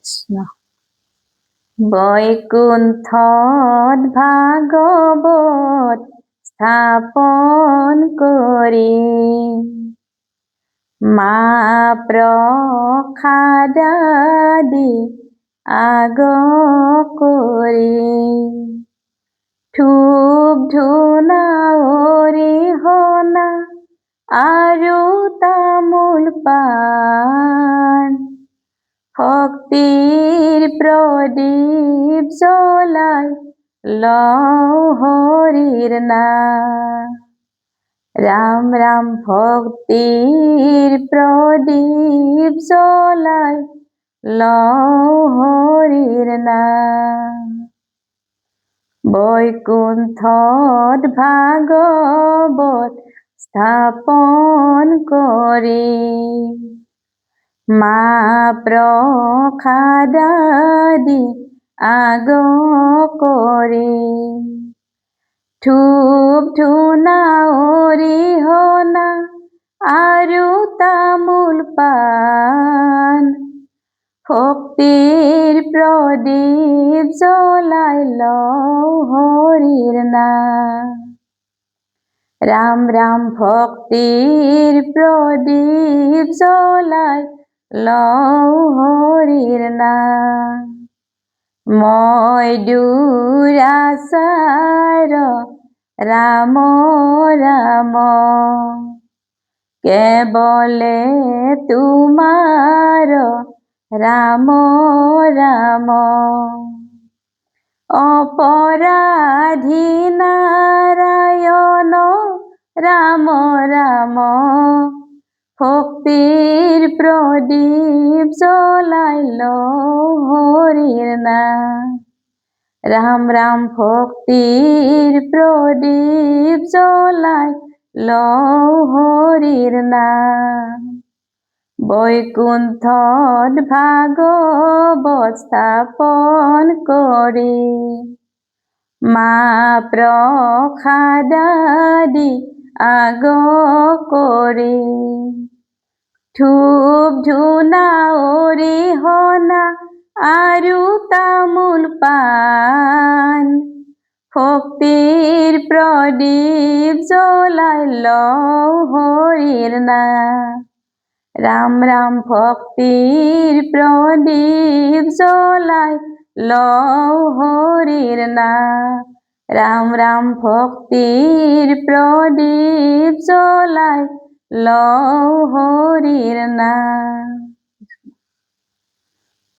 কৃষ্ণ। বৈকুণ্ঠত ভাগৱত স্থাপন কৰি মা প্ৰসাদ দি আগ কৰি ধূপ ধূনা অৰিহণা আৰু তামোল পাণ ভক্তিৰ প্ৰদীপ জ্বলাই লওঁ হৰিৰ নাম। ৰাম ৰাম ভক্তিৰ প্ৰদীপ জ্বলাই লওঁ হৰিৰ নাম। বৈকুণ্ঠত ভাগৱত স্থাপন কৰি মা প্ৰসাদ দি আগ কৰি ধূপ ধূনা অৰিহণা আৰু তামোল পাণ ভক্তিৰ প্ৰদীপ জ্বলাই লওঁ হৰিৰ নাম। ৰাম ৰাম ভক্তিৰ প্ৰদীপ জ্বলাই লওঁ হৰিৰ নাম। মই দুৰাচাৰ ৰাম ৰাম কেৱলে তোমাৰ ৰাম ৰাম। অপৰাধী নাৰায়ণ ৰাম ৰাম ভক্তিৰ প্ৰদীপ জ্বলাই লওঁ হৰিৰ নাম। ৰাম ৰাম ভক্তিৰ প্ৰদীপ জ্বলাই লওঁ হৰিৰ নাম। বৈকুণ্ঠত ভাগৱত স্থাপন কৰি মা প্ৰসাদ দি আগ কৰি ধূপ ধূনা অৰিহণা আৰু তামোল পাণ ভক্তিৰ প্ৰদীপ জ্বলাই লওঁ হৰিৰ নাম। ৰাম ৰাম ভক্তিৰ প্ৰদীপ জ্বলাই লওঁ হৰিৰ নাম। ৰাম ৰাম ভক্তিৰ প্ৰদীপ জ্বলাই লওঁ হৰিৰ নাম।